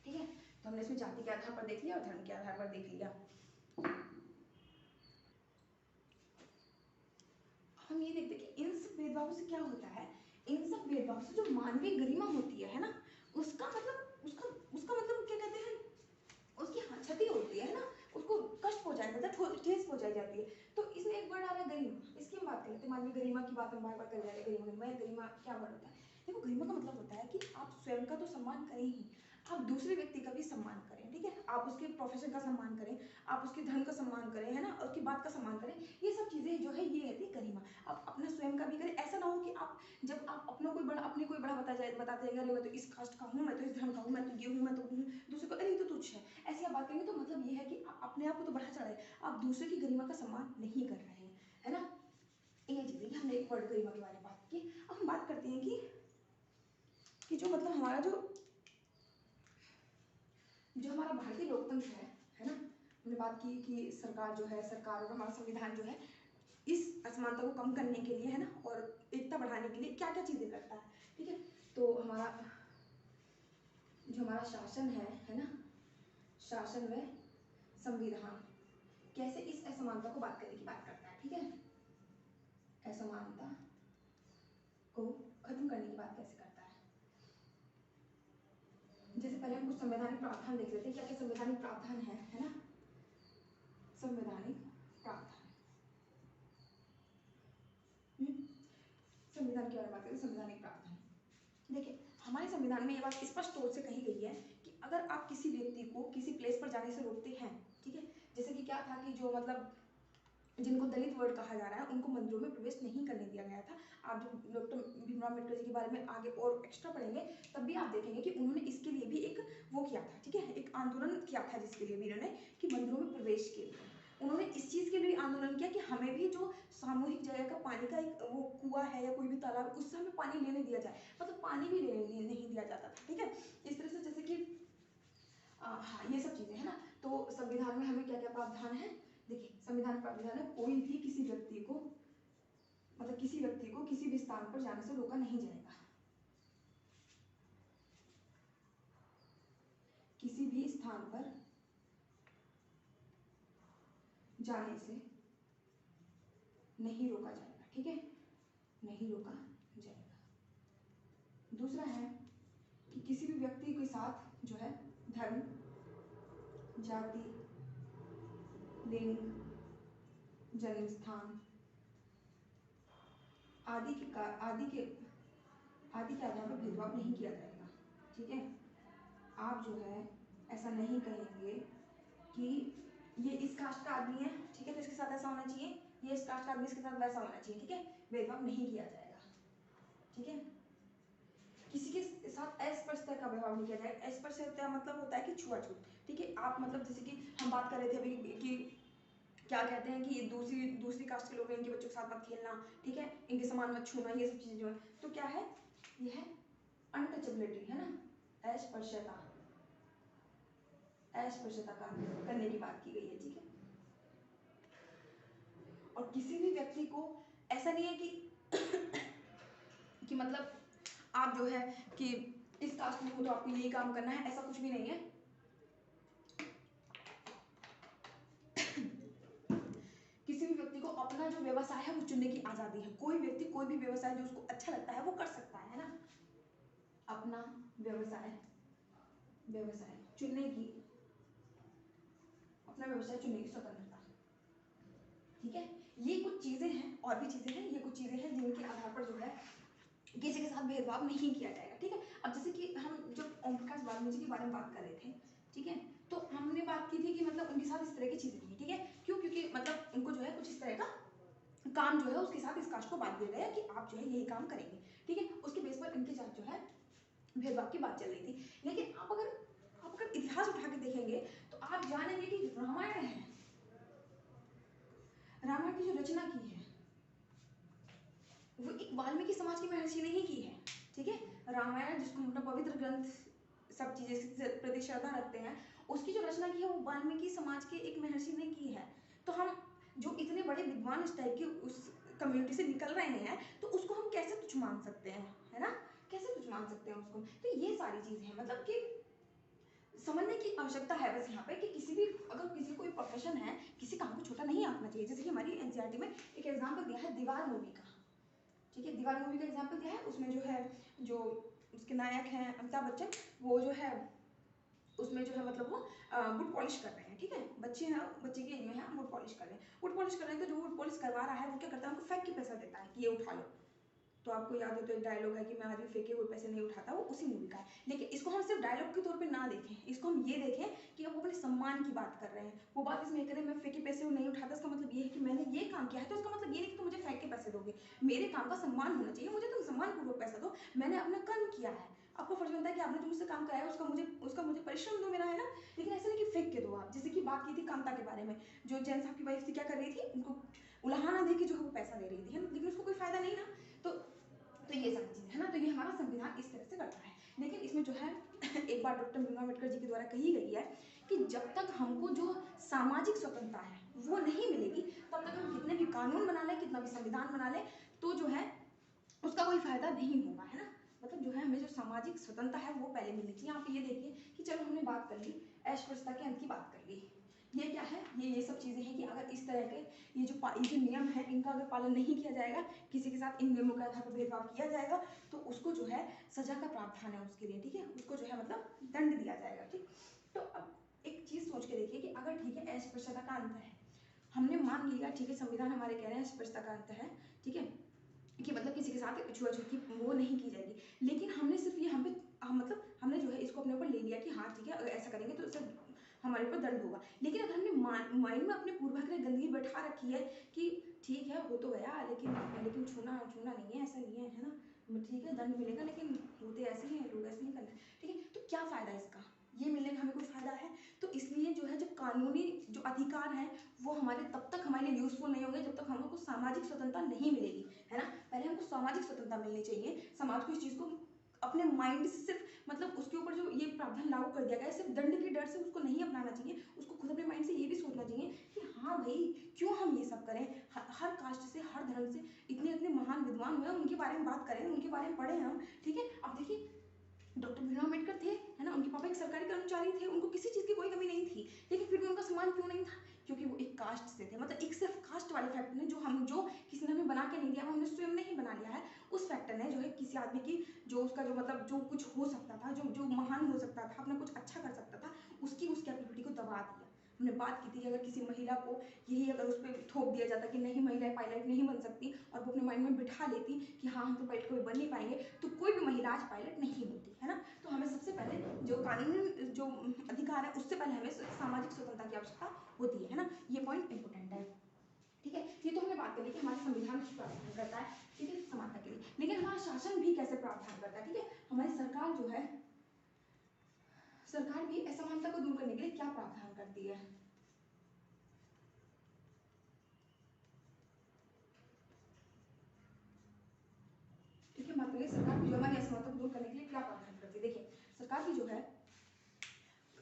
ठीक है। तो हमने इसमें जाति के आधार पर देख लिया और धर्म के आधार पर देख लिया। हम ये देखते कि इन सब भेदभावों से क्या होता है, इन सब भेदभाव से जो मानवीय गरिमा होती है ना, उसका मतलब उसका मतलब क्या कहते हैं, उसकी क्षति होती है ना, उसको कष्ट पहुंचाया जाता है, ठेस पहुंचाई जाती है। तो इसमें एक वर्ड आ रहा है गरिमा, इसकी हम बात कर लेते हैं, मानवीय गरिमा की बात हम बार बार कर रहे हैं। गरिमा क्या वर्ड होता है? देखो, गरिमा का मतलब होता है कि आप स्वयं का तो सम्मान करें ही, आप दूसरे व्यक्ति का भी सम्मान करें, ठीक है, आप उसके प्रोफेशन का सम्मान करें, आप उसके धर्म का सम्मान करें, है ना, उसकी बात का सम्मान करें। ये सब चीजें जो है ये रहती है गरिमा। आप अपना स्वयं का भी करें, ऐसा ना हो कि आप जब आप अपना कोई बड़ा अपने कोई बड़ा बताते जाएंगे, अरे मैं तो इस कास्ट का हूँ, मैं तो इस धर्म का हूँ, मैं तो ये हूँ, मैं तो हूँ, दूसरे को अरे ये तो तुच्छ है, ऐसी आप बात करेंगे तो मतलब ये है कि आप अपने आप को तो बढ़ा चढ़ाए, आप दूसरे की गरिमा का सम्मान नहीं कर रहे हैं, है ना। ये चीजें हमने एक वर्ड गरिमा के बारे में बात की। अब हम बात करते हैं कि जो मतलब हमारा जो हमारा भारतीय लोकतंत्र है ना, हमने बात की कि सरकार और हमारा संविधान जो है इस असमानता को कम करने के लिए, है ना, और एकता बढ़ाने के लिए क्या क्या चीजें करता है, ठीक है। तो हमारा शासन है ना, शासन व संविधान कैसे इस असमानता को बात करने की बात करता है, ठीक है, असमानता को खत्म करने की बात कैसे करता है। जैसे पहले हम कुछ संवैधानिक प्रावधान देख लेते हैं, क्या क्या संवैधानिक प्रावधान है ना, संवैधानिक प्रावधान, संविधान के बारे में बात करें, संवैधानिक प्रावधान। देखिए, हमारे संविधान में ये बात स्पष्ट तौर से कही गई है कि अगर आप किसी व्यक्ति को किसी प्लेस पर जाने से रोकते हैं, ठीक है, जैसे कि क्या था कि जो मतलब जिनको दलित वर्ग कहा जा रहा है उनको मंदिरों में प्रवेश नहीं करने दिया गया था। आप जब डॉक्टर भीमराव अम्बेडकर जी के बारे में आगे और एक्स्ट्रा पढ़ेंगे तब भी आप देखेंगे कि उन्होंने इसके लिए भी एक वो किया था, ठीक है, एक आंदोलन किया था, जिसके लिए भी उन्होंने कि मंदिरों में प्रवेश के लिए उन्होंने इस चीज़ के लिए आंदोलन किया कि हमें भी जो सामूहिक जगह का पानी का एक वो कुआं है या कोई भी तालाब, उससे हमें पानी लेने दिया जाए, मतलब पानी भी लेने नहीं दिया जाता था, ठीक है। इस तरह से जैसे कि हाँ, ये सब चीज़ें है ना। तो संविधान में हमें क्या क्या प्रावधान है, देखिए, संविधान प्रावधान है कोई भी किसी व्यक्ति को किसी भी स्थान पर जाने से रोका नहीं जाएगा, किसी भी स्थान पर जाने से नहीं रोका जाएगा, ठीक है, नहीं रोका जाएगा। दूसरा है कि किसी भी व्यक्ति के साथ जो है धर्म, जाति, लिंग, जन्म स्थान आदि के आधार पर भेदभाव नहीं किया जाएगा, ठीक है। आप जो है ऐसा नहीं कहेंगे कि ये इस कास्ट का आदमी है, ठीक है, तो इसके साथ ऐसा होना चाहिए, ये इस कास्ट का आदमी इसके साथ वैसा होना चाहिए, ठीक है, भेदभाव नहीं किया जाएगा, ठीक है। किसी के साथ अस्पृश्यता का व्यवहार नहीं किया जाएगा। अस्पृश्यता मतलब होता है कि छुआछूत, ठीक है, आप मतलब जैसे कि हम बात कर रहे थे अभी कि क्या कहते हैं कि दूसरी कास्ट के लोग हैं, इनके बच्चों के साथ मत खेलना, ठीक है, इनके सामान मत छूना, ये सब चीजें जो है, तो क्या है, ये है अनटचेबिलिटी, है ना, अस्पृश्यता का करने की बात की गई है, ठीक है। और किसी भी व्यक्ति को ऐसा नहीं है कि मतलब आप जो है कि इस कास्ट में हो तो आपको यही काम करना है, ऐसा कुछ भी नहीं है। किसी भी व्यक्ति को अपना जो व्यवसाय है वो चुनने की आजादी है, कोई व्यक्ति कोई भी व्यवसाय जो उसको अच्छा लगता है वो कर सकता है ना, अपना व्यवसाय चुनने की स्वतंत्रता, ठीक है। ये कुछ चीजें हैं, और भी चीजें हैं, ये कुछ चीजें हैं जिनके आधार पर जो है किसी के साथ भेदभाव नहीं किया जाएगा, ठीक है। अब जैसे कि हम जब ओम प्रकाश बाल्मीकि के बारे में बात कर रहे थे, ठीक है, तो हमने बात की थी कि मतलब उनके साथ इस तरह की चीजें थी, ठीक है, क्यों, क्योंकि मतलब उनको जो है कुछ इस तरह का काम जो है उसके साथ इस कास्ट को बांध दिया गया कि आप जो है यही काम करेंगे, ठीक है, उसके बेस पर इनके साथ जो है भेदभाव की बात चल रही थी। लेकिन आप अगर इतिहास उठा के देखेंगे तो आप जानेंगे कि रामायण है, रामायण की जो रचना की है वो एक वाल्मीकि समाज के महर्षि ने ही की है, ठीक है। रामायण जिसको हम अपना पवित्र ग्रंथ सब चीजें प्रति श्रद्धा रखते हैं, उसकी जो रचना की है वो वाल्मीकि समाज के एक महर्षि ने की है। तो हम जो इतने बड़े विद्वान इस टाइप की उस कम्युनिटी से निकल रहे हैं तो उसको हम कैसे तुच्छ मान सकते हैं, है ना, कैसे तुच्छ मान सकते हैं उसको। तो ये सारी चीज़ है, मतलब कि समझने की आवश्यकता है बस यहाँ पे कि किसी भी अगर किसी कोई प्रोफेशन है, किसी काम को छोटा नहीं आंकना चाहिए। जैसे कि हमारी एनसीईआरटी में एक एग्जाम्पल दिया है दीवार मूवी का, ठीक है, दीवार मूवी का एग्जाम्पल दिया है। उसमें जो है जो उसके नायक हैं अमिताभ बच्चन, वो जो है उसमें जो है मतलब वो वुड पॉलिश कर रहे हैं, ठीक है, बच्चे हैं, बच्चे की एज में है, वुड पॉलिश कर रहे हैं। वुड पॉलिश कर रहे हैं तो जो वुड पॉलिश करवा रहा है वो क्या करता है, उनको फेंक के पैसा देता है कि ये उठा लो। तो आपको याद हो तो एक डायलॉग है कि मैं आज भी फेंके हुए पैसे नहीं उठाता, वो उसी मूवी का है। लेकिन इसको हम सिर्फ डायलॉग के तौर पे ना देखें, इसको हम ये देखें कि वो अपने सम्मान की बात कर रहे हैं। वो बात इसमें करें मैं फेंके पैसे वो नहीं उठाता, इसका मतलब ये है कि मैंने ये काम किया है, तो इसका मतलब ये नहीं कि तुम मुझे फेंक के पैसे दोगे। मेरे काम का सम्मान होना चाहिए, मुझे तुम सम्मानपूर्वक पैसा दो, मैंने अपना कर्म किया है। आपको फर्ज बनता है कि आपने जो मुझसे काम कराया उसका मुझे परिश्रम दो मेरा, है ना। लेकिन ऐसा नहीं कि फेंक के दो आप। जैसे कि बात की थी कांता के बारे में, जो जैन साहब की वाइफ थी क्या कर रही थी, उनको उलाहना दे के जो है वो पैसा दे रही थी, है ना, लेकिन उसको कोई फायदा नहीं ना। तो ये सारी चीज़ें है ना, तो ये हमारा संविधान इस तरह से करता है। लेकिन इसमें जो है एक बात डॉक्टर भीमराव अम्बेडकर जी के द्वारा कही गई है कि जब तक हमको जो सामाजिक स्वतंत्रता है वो नहीं मिलेगी, तब तक हम कितने भी कानून बना लें, कितना भी संविधान बना लें, तो जो है उसका कोई फायदा नहीं होगा, है ना। मतलब जो है हमें जो सामाजिक स्वतंत्रता है वो पहले मिलनी चाहिए। आप ये देखिए कि चलो हमने बात कर ली अस्पृश्यता के अंत की बात कर ली, ये क्या है, ये सब चीज़ें हैं कि अगर इस तरह के ये जो नियम है इनका अगर पालन नहीं किया जाएगा, किसी के साथ इन नियमों के आधार पर भेदभाव किया जाएगा, तो उसको जो है सजा का प्रावधान है उसके लिए, ठीक है, उसको जो है मतलब दंड दिया जाएगा, ठीक। तो अब एक चीज़ सोच के देखिए कि अगर ठीक है अस्पृश्यता का अंत है, हमने मान लिया, ठीक है, संविधान हमारे कह रहे हैं अस्पृश्यता का अंत है, ठीक है, कि मतलब किसी के साथ छुआछूत की वो नहीं की जाएगी। लेकिन हमने सिर्फ ये मतलब हमने जो है इसको अपने ऊपर ले लिया कि हाँ ठीक है अगर ऐसा करेंगे तो सिर्फ हमारे ऊपर दर्द होगा। लेकिन अगर हमने माइंड में अपने पूर्वाग्रह गंदगी बैठा रखी है कि ठीक है हो तो गया, लेकिन छूना छूना नहीं है, ऐसा नहीं है, है ना, ठीक है दंड मिलेगा, लेकिन होते ऐसे ही हैं लोग, ऐसे नहीं करना, ठीक है, तो क्या फ़ायदा इसका, ये मिलने का हमें कोई फ़ायदा है। तो इसलिए जो है जो कानूनी जो अधिकार हैं वो हमारे तब तक हमारे लिए यूजफुल नहीं होंगे जब तक हमको सामाजिक स्वतंत्रता नहीं मिलेगी, है ना। पहले हमको सामाजिक स्वतंत्रता मिलनी चाहिए, समाज को इस चीज़ को अपने माइंड से सिर्फ मतलब उसके ऊपर जो ये प्रावधान लागू कर दिया गया है सिर्फ दंड के डर से उसको नहीं अपनाना चाहिए, उसको खुद अपने माइंड से ये भी सोचना चाहिए कि हाँ भाई क्यों हम ये सब करें, हर कास्ट से हर धर्म से इतने इतने महान विद्वान हुए उनके बारे में बात करें, उनके बारे में पढ़ें हम, ठीक है। अब देखिए डॉक्टर भीमराव अम्बेडकर थे, है ना, उनके पापा एक सरकारी कर्मचारी थे, उनको किसी चीज़ की कोई कमी नहीं थी, लेकिन फिर भी उनका सम्मान क्यों नहीं था, क्योंकि वो एक कास्ट से थे। मतलब एक सिर्फ कास्ट वाले फैक्टर ने जो किसी ने हमें बना के नहीं दिया, वो हमने स्वयं ने ही बना लिया है, उस फैक्टर ने जो है किसी आदमी की जो उसका जो मतलब जो कुछ हो सकता था, जो जो महान हो सकता था, अपना कुछ अच्छा कर सकता था, उसकी उस कैपेबिलिटी को दबा दिया। हमने बात की थी कि अगर किसी महिला को यही अगर उस पर थोप दिया जाता कि नहीं महिलाएं पायलट नहीं बन सकती और वो अपने माइंड में बिठा लेती कि हाँ हम तो पायलट कभी बन नहीं पाएंगे, तो कोई भी महिला आज पायलट नहीं होती, है ना। तो हमें सबसे पहले जो कानूनी जो अधिकार है उससे पहले हमें सामाजिक स्वतंत्रता की आवश्यकता होती है ना, ये पॉइंट इंपॉर्टेंट है, ठीक है। ये तो हमने बात करी कि हमारे संविधान कुछ प्रावधान करता है, ठीक है, समानता के लिए, लेकिन हमारा शासन भी कैसे प्रावधान करता है, ठीक है। हमारी सरकार जो है सरकार भी असमानता को दूर करने के लिए क्या प्रावधान करती है, ठीक है, बात करिए सरकार भी जो हमारी असमानता को दूर करने के लिए क्या प्रावधान करती है। देखिए सरकार भी जो है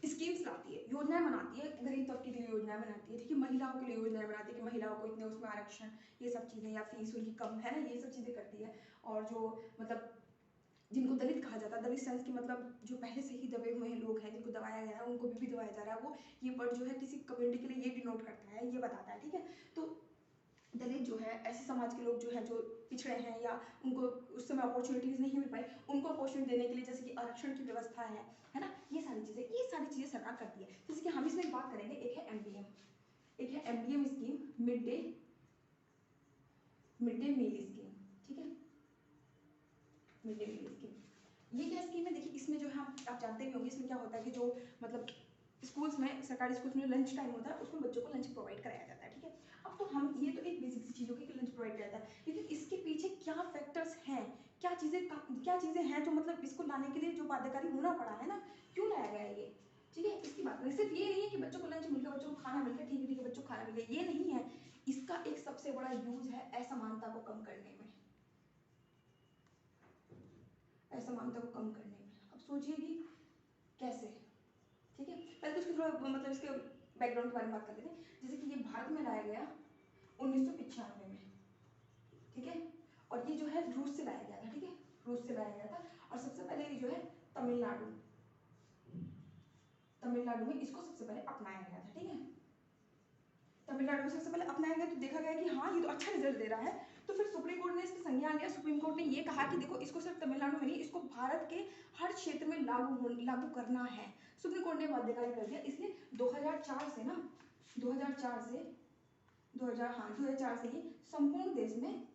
स्कीम्स लाती है, योजनाएं बनाती है, गरीब तबके के लिए योजनाएं बनाती है, ठीक है, महिलाओं के लिए योजनाएं बनाती है कि महिलाओं को इतने उसमें आरक्षण, ये सब चीज़ें, या फीस उनकी कम है ना, ये सब चीज़ें करती है। और जो मतलब जिनको दलित कहा जाता है, दलित सेंस की मतलब जो पहले से ही दबे हुए लोग हैं जिनको दबाया गया है उनको भी दबाया जा रहा है, वो ये वर्ड जो है किसी कम्युनिटी के लिए ये डिनोट करता है, ये बताता है, ठीक है। तो दलित जो है ऐसे समाज के लोग जो है जो पिछड़े हैं या उनको उस समय अपॉर्चुनिटीज़ नहीं मिल पाई, उनको अपॉर्चुनिटी देने के लिए जैसे कि आरक्षण की व्यवस्था है ना, ये सारी चीज़ें सरकार करती है। जैसे कि हम इसमें बात करेंगे, एक है एमडीएम, एक है MDM scheme, mid day meal scheme, ठीक है, मिड डे मील स्कीम। ये क्या स्कीम है, देखिए इसमें जो है आप जानते भी होंगे इसमें क्या होता है कि जो मतलब स्कूल्स में, सरकारी स्कूल्स में लंच टाइम होता है उसमें बच्चों को लंच प्रोवाइड कराया जाता है, ठीक है। अब तो हम ये तो एक बेसिक सी चीज़ होगी कि लंच प्रोवाइड किया जाता है, लेकिन इसके पीछे क्या फैक्टर्स हैं, क्या चीज़ें हैं जो मतलब इसको लाने के लिए जो बाध्यकारी होना पड़ा है ना, क्यों लाया गया है ये, ठीक है, इसकी बात करें। सिर्फ ये नहीं है कि बच्चों को लंच मिल गया, बच्चों को खाना मिल गया, ठीक है बच्चों को खाना मिल गया, ये नहीं है। इसका एक सबसे बड़ा यूज है असमानता को कम करने में, असमानता को कम करने में। अब सोचिए कि कैसे, ठीक है, पहले तो इसके थोड़ा मतलब इसके बैकग्राउंड के बारे में बात कर लेते हैं। जैसे कि ये भारत में लाया गया 1995 में, ठीक है, और ये जो है रूस से लाया गया था, ठीक है, रूस से लाया गया था। और सबसे पहले ये जो है तमिलनाडु में इसको सबसे पहले अपनाया गया था, ठीक है, तमिलनाडु में सबसे पहले अपनाया गया। तो देखा गया कि हाँ ये तो अच्छा रिजल्ट दे रहा है, तो फिर सुप्रीम कोर्ट ने इसकी संज्ञान लिया। सुप्रीम कोर्ट ने ये कहा कि देखो इसको सिर्फ तमिलनाडु में नहीं, इसको भारत के हर क्षेत्र में लागू करना है। सुप्रीम कोर्ट ने बाध्यकारी कर दिया। इसलिए 2004 से ना 2004 से 2004 से ही संपूर्ण देश में,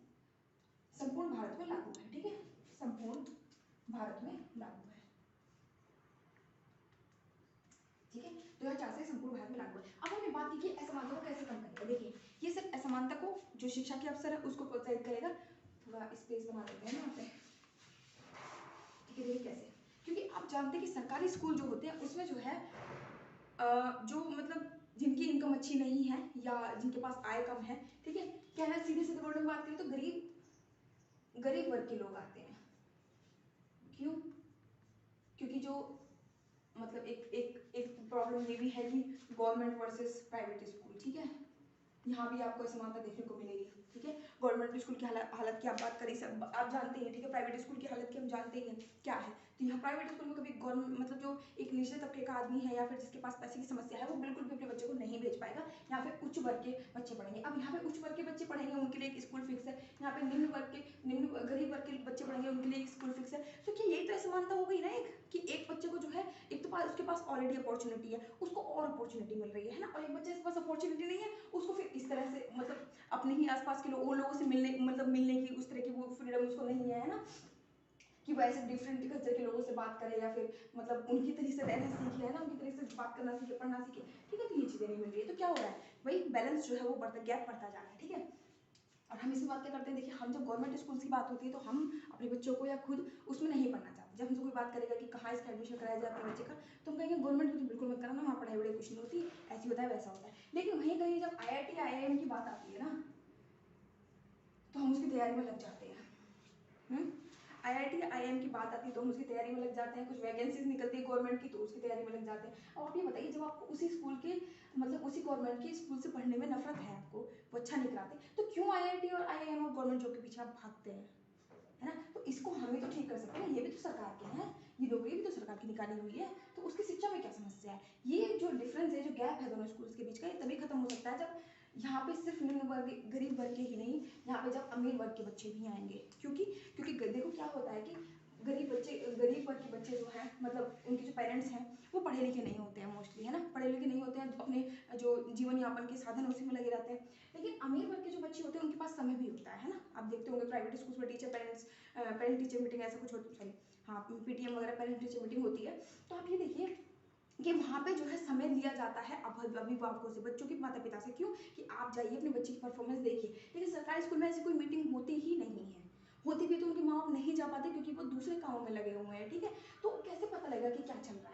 संपूर्ण भारत में लागू है, ठीक है, संपूर्ण भारत में लागू है, ठीक है, 2004 से संपूर्ण भारत में लागू है। अब हमने बात की कि असमानता को कैसे कम करेगा। देखिए ये सिर्फ असमानता को, जो शिक्षा के अवसर है उसको प्रोत्साहित करेगा। थोड़ा स्पेस बना देते हैं ना यहाँ पे, ठीक है, देखिए कैसे, क्योंकि आप जानते हैं कि सरकारी स्कूल जो होते हैं उसमें जो है जो मतलब जिनकी इनकम अच्छी नहीं है या जिनके पास आय कम है, ठीक है, क्या है, सीधे सीधे वर्ड में बात करें तो गरीब वर्ग के लोग आते हैं। क्यों? क्योंकि जो मतलब एक प्रॉब्लम ये भी है कि गवर्नमेंट वर्सेस प्राइवेट स्कूल, ठीक है, यहाँ भी आपको असमानता देखने को मिलेगी, ठीक है। गवर्नमेंट स्कूल की हालत की आप बात करें, सब आप जानते हैं, ठीक है, प्राइवेट स्कूल की हालत की हम जानते ही हैं क्या है। तो यहाँ प्राइवेट स्कूल में कभी गवर्नमेंट मतलब जो एक निचले तबके का आदमी है या फिर जिसके पास पैसे की समस्या है वो बिल्कुल भी अपने बच्चे को नहीं भेज पाएगा। यहाँ पे उच्च वर्ग के बच्चे पढ़ेंगे। अब यहाँ पे उच्च वर्ग के बच्चे पढ़ेंगे उनके लिए एक स्कूल फिक्स है, यहाँ पे निम्न गरीब वर्ग के बच्चे पढ़ेंगे उनके लिए एक स्कूल फिक्स है। तो क्या यही तो असमानता हो गई ना, एक कि एक बच्चे को जो है एक तो उसके पास ऑलरेडी अपॉर्चुनिटी है, उसको और अपॉर्चुनिटी मिल रही है ना, और एक बच्चे के पास अपॉर्चुनिटी नहीं है उसको फिर इस तरह से मतलब अपने ही आसपास के लोगों से मिलने की उस तरह की वो फ्रीडम उसको नहीं है ना, कि वो ऐसे डिफरेंट कल्चर के लोगों से बात करे या फिर मतलब उनकी तरीके से रहना सीखे, है ना, उनकी तरीके से बात करना सीखे, पढ़ना सीखे, ठीक है। तो ये चीज़ें नहीं मिल रही है, तो क्या हो रहा है वही बैलेंस जो है वो बढ़ता, गैप बढ़ता जा रहा है, ठीक है। और हम इसमें बात क्या करते हैं, देखिए हम जब गवर्नमेंट स्कूल की बात होती है तो हम अपने बच्चों को या खुद उसमें नहीं पढ़ना चाहते। जब हमसे कोई बात करेगा कि कहाँ इसका एडमिशन कराया जाए अपने बच्चे का, तो हम कहेंगे गवर्नमेंट में तो बिल्कुल मत कराना, वहाँ पढ़ाई वढ़ाई कुछ नहीं होती, ऐसी होता है वैसा होता है। लेकिन वहीं कहीं जब IIT IIM की बात आती है ना तो हम उसकी तैयारी में लग जाते हैं। IIT IIM की बात आती है तो हम उसकी तैयारी में लग जाते हैं, कुछ वैकेंसीज निकलती है गवर्नमेंट की तो उसकी तैयारी में लग जाते हैं। अब आप ये बताइए जब आपको उसी स्कूल के मतलब उसी गवर्नमेंट के स्कूल से पढ़ने में नफरत है, आपको वो अच्छा नहीं कराते, तो क्यों IIT और IIM और गवर्नमेंट जॉब के पीछे आप भागते हैं, है ना। तो इसको हमें तो ठीक कर सकते हैं, ये भी तो सरकार के हैं, ये नौकरी भी तो सरकार की निकाली हुई है, तो उसकी शिक्षा में क्या समस्या है। ये जो डिफरेंस है, जो गैप है दोनों स्कूल्स के बीच का, ये तभी खत्म हो सकता है जब यहाँ पे सिर्फ निम्न वर्ग गरीब वर्ग के ही नहीं, यहाँ पे जब अमीर वर्ग के बच्चे भी आएंगे। क्योंकि देखो क्या होता है कि गरीब वर्ग के बच्चे जो हैं मतलब उनके जो पेरेंट्स हैं वो पढ़े लिखे नहीं होते हैं मोस्टली, है ना, पढ़े लिखे नहीं होते हैं, अपने जो जीवन यापन के साधन उसी में लगे रहते हैं। लेकिन अमीर वर्ग के जो बच्चे होते हैं उनके पास समय भी होता है ना। आप देखते होंगे प्राइवेट स्कूल्स में टीचर पेरेंट टीचर मीटिंग ऐसा कुछ होती, सॉरी हाँ PTM वगैरह पेरेंट टीचर मीटिंग होती है। तो आप ये देखिए कि वहाँ पे जो है समय लिया जाता है अभिभावकों से, बच्चों के माता पिता से। क्यों? कि आप जाइए अपने बच्चे की परफॉर्मेंस देखिए। लेकिन सरकारी स्कूल में ऐसी कोई मीटिंग होती ही नहीं है, होती भी तो उनके माँ बाप नहीं जा पाते क्योंकि वो दूसरे कामों में लगे हुए हैं, ठीक है। तो कैसे पता लगेगा कि क्या चल रहा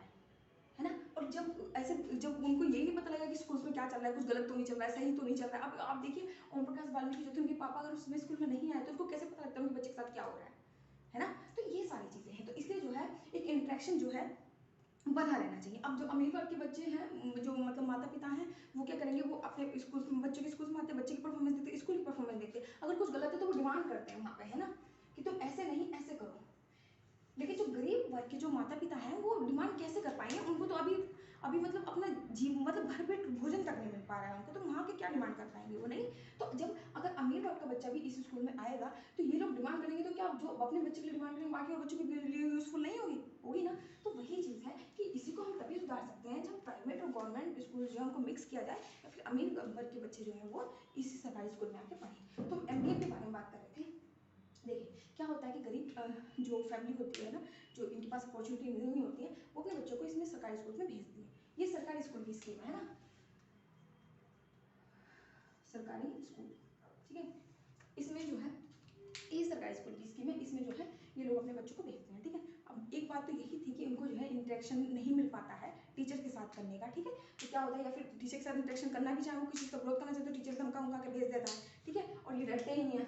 है ना। और जब उनको यही नहीं पता लगेगा कि स्कूल में क्या चल रहा है, कुछ गलत तो नहीं चल रहा है, सही तो नहीं चल रहा है। अब आप देखिए ओम प्रकाश वाल्मीकि जो थे उनके पापा अगर उसमें स्कूल में नहीं आए तो उनको कैसे पता लगता है उनके बच्चे के साथ क्या हो रहा है ना। तो ये सारी चीज़ें हैं, तो इसलिए जो है एक इंट्रैक्शन जो है बना रहना चाहिए। अब जो अमीर वर्ग के बच्चे हैं, जो मतलब माता पिता हैं, वो क्या करेंगे, वो अपने स्कूल बच्चों के स्कूल में आते हैं, बच्चे की परफॉर्मेंस देखते, स्कूल की परफॉर्मेंस देखते, अगर कुछ गलत है तो वो डिमांड करते हैं वहाँ पे, है ना, कि तुम ऐसे नहीं ऐसे करो। लेकिन जो गरीब वर्ग के जो माता पिता हैं वो डिमांड कैसे कर पाएंगे, उनको तो अभी मतलब अपना मतलब भरपेट भोजन तक नहीं मिल पा रहा है उनको, तो वहाँ के क्या डिमांड कर पाएंगे वो नहीं। तो जब अगर अमीर वर्ग का बच्चा भी इस स्कूल में आएगा तो ये लोग डिमांड करेंगे, तो क्या जो अपने बच्चे के लिए डिमांड करेंगे बाकी बच्चों के लिए यूजफुल नहीं होगी ना। तो वही चीज़ है कि इसी को हम तभी सुधार सकते हैं जब प्राइवेट और गवर्नमेंट स्कूल जो है उनको मिक्स किया जाए, या फिर अमीर वर्ग के बच्चे जो हैं वो इसी सरकारी स्कूल में आके पढ़ें। तो MBA के बारे में बात कर रहे थे। देखिए क्या होता है कि गरीब जो फैमिली होती है ना, जो इनके पास अपॉर्चुनिटी नहीं होती है, वो अपने बच्चों को इसमें सरकारी स्कूल में भेजती है। ये सरकारी स्कूल की स्कीम है ना, सरकारी स्कूल, ठीक है। इसमें जो है ये सरकारी स्कूल की स्कीम है, इसमें जो है ये लोग अपने बच्चों को भेजते हैं, ठीक है। अब एक बात तो यही थी कि इनको जो है इंटरेक्शन नहीं मिल पाता है टीचर के साथ करने का, ठीक है। तो क्या होता है, या फिर टीचर के साथ इंटरेक्शन करना भी चाहे, वो किसी का ग्रोथ करना चाहे तो टीचर धमका उमका के भेज देता है, ठीक है। और ये डरते ही नहीं है।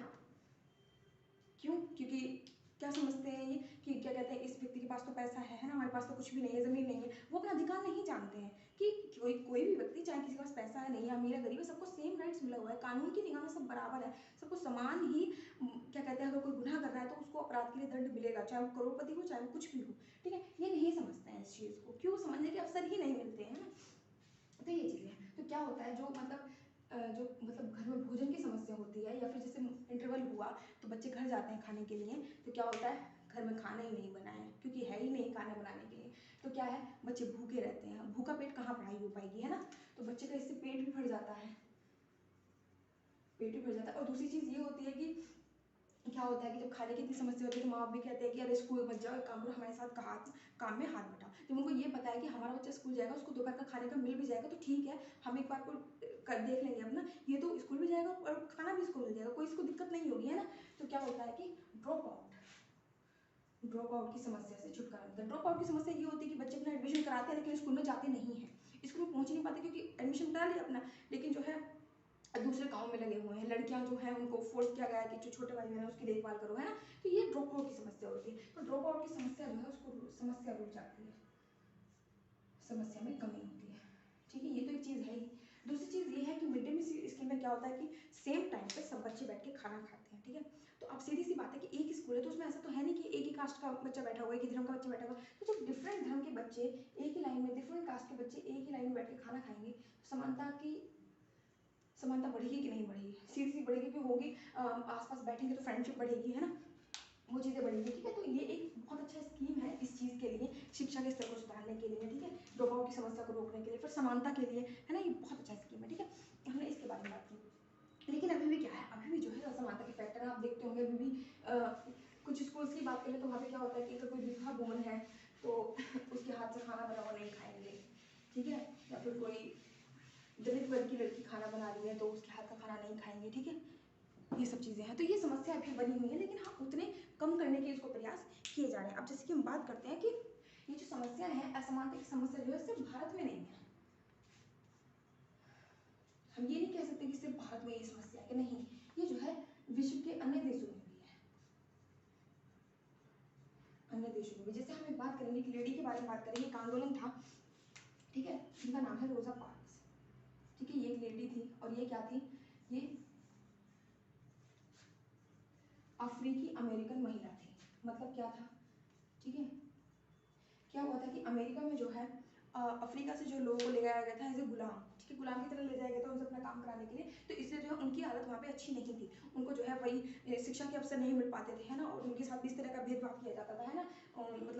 क्यों? क्योंकि क्या समझते हैं ये कि क्या कहते हैं, इस व्यक्ति के पास तो पैसा है ना, हमारे पास तो कुछ भी नहीं है, ज़मीन नहीं है। वो अपना अधिकार नहीं जानते हैं कि कोई भी व्यक्ति, चाहे किसी के पास पैसा है, नहीं है, अमीर है, गरीब है, सबको सेम राइट्स मिला हुआ है। कानून की निगाह में सब बराबर है, सबको समान ही क्या कहते हैं, अगर कोई गुनाह कर रहा है तो उसको अपराध के लिए दंड मिलेगा, चाहे वो करोड़पति हो, चाहे वो कुछ भी हो। ठीक है, ये नहीं समझते हैं इस चीज़ को, क्यों? समझने के अवसर ही नहीं मिलते हैं ना। तो ये चीज़ें हैं। तो क्या होता है, जो मतलब घर में भोजन की समस्या होती है, या फिर जैसे इंटरवल हुआ तो बच्चे घर जाते हैं खाने के लिए, तो क्या होता है, घर में खाना ही नहीं बना है, क्योंकि है ही नहीं खाना बनाने के लिए। तो क्या है, बच्चे भूखे रहते हैं। भूखा पेट कहाँ पढ़ाई हो पाएगी, है ना। तो बच्चे का इससे पेट भी भर जाता है, पेट भी भर जाता है। और दूसरी चीज़ ये होती है कि क्या होता है कि जब खाने की इतनी समस्या होती है तो माँ बाप भी कहते हैं कि अरे स्कूल मत जाओ, एक काम करो, हमारे साथ काम में हाथ बटाओ। जब उनको ये पता है कि हमारा बच्चा स्कूल जाएगा, उसको दोपहर का खाने का मिल भी जाएगा, तो ठीक है, हम एक बार को कर देख लेंगे अपना, ये तो स्कूल भी जाएगा और खाना भी इसको मिल जाएगा, कोई इसको दिक्कत नहीं होगी, है ना। तो क्या होता है कि ड्रॉप आउट की समस्या से छुटकारा मिलता है। ड्रॉप आउट की समस्या ये होती है कि बच्चे अपना एडमिशन कराते हैं लेकिन स्कूल में जाते नहीं हैं, स्कूल में पहुंच नहीं पाते, क्योंकि एडमिशन करा लिया अपना, लेकिन जो है दूसरे काम में लगे हुए हैं। लड़कियां जो हैं उनको फोर्स किया गया है कि जो छोटे भाई बहन है उसकी देखभाल करो, है ना। तो ये ड्रॉप आउट की समस्या होती है। तो ड्रॉप आउट की समस्या जो है उसको समस्या रुक जाती है, समस्या में कमी होती है। ठीक है, ये तो एक चीज़ है ही। दूसरी चीज़ ये है कि मिड डे मील स्कीम में क्या होता है कि सेम टाइम पे सब बच्चे बैठ के खाना खाते हैं। ठीक है, तो अब सीधी सी बात है कि एक स्कूल है तो उसमें ऐसा तो है नहीं कि एक ही कास्ट का बच्चा बैठा हुआ है, एक ही धर्म का बच्चा बैठा हुआ है। तो जब डिफरेंट धर्म के बच्चे एक ही लाइन में, डिफरेंट कास्ट के बच्चे एक ही लाइन में बैठ के खाना खाएंगे, समानता बढ़ेगी कि नहीं बढ़ेगी? सीधी सी बढ़ेगी, कि होगी। आसपास बैठेंगे तो फ्रेंडशिप बढ़ेगी, है ना, वो चीज़ें बढ़ेंगी। ठीक है, तो ये एक बहुत अच्छा स्कीम है इस चीज़ के लिए, शिक्षा के स्तर को सुधारने के लिए। ठीक है, ड्रॉप आउट की समस्या को रोकने के लिए, फिर समानता के लिए, है ना, ये बहुत अच्छा स्कीम है। ठीक है, हमने इसके बारे में बात की। लेकिन अभी भी क्या है, अभी भी जो है असमानता के फैक्टर आप देखते होंगे। अभी भी कुछ स्कूल्स की बात करें तो वहाँ पे क्या होता है कि अगर कोई विधवा वुमन है तो उसके हाथ से खाना बना हुआ नहीं खाएंगे। ठीक है, या फिर कोई दलित वर्ग की लड़की खाना बना रही है तो उसके हाथ का खाना नहीं खाएंगे। ठीक है, ये सब चीज़ें हैं। तो ये समस्या अभी बनी हुई है, लेकिन हाँ उतने कम करने के इसको प्रयास किए जा रहे हैं। अब जैसे कि हम बात करते हैं कि ये जो समस्या है, असमानता की समस्या जो है सिर्फ भारत में नहीं है। हम ये नहीं कह सकते कि सिर्फ भारत में ये समस्या है, नहीं, ये जो है विश्व के अन्य देशों में भी है, अन्य देशों में भी। जैसे हम एक बात करेंगे कि लेडी के बारे में बात करेंगे, एक आंदोलन था, ठीक है, जिनका नाम है रोजा पार्क्स। ठीक है, ये एक लेडी थी और ये क्या थी, ये अफ्रीकी अमेरिकन महिला थी। मतलब क्या था, ठीक है, क्या हुआ था कि अमेरिका में जो है अफ्रीका से जो लोगों को ले जाया गया था एज ए गुलाम। ठीक है, गुलाम की तरह ले जाया गया था उनसे अपना काम कराने के लिए। तो इसलिए जो है उनकी हालत वहाँ पे अच्छी नहीं थी, उनको जो है वही शिक्षा के अवसर नहीं मिल पाते थे, है ना, और उनके साथ भी इस तरह का भेदभाव किया जाता था, है ना, मतलब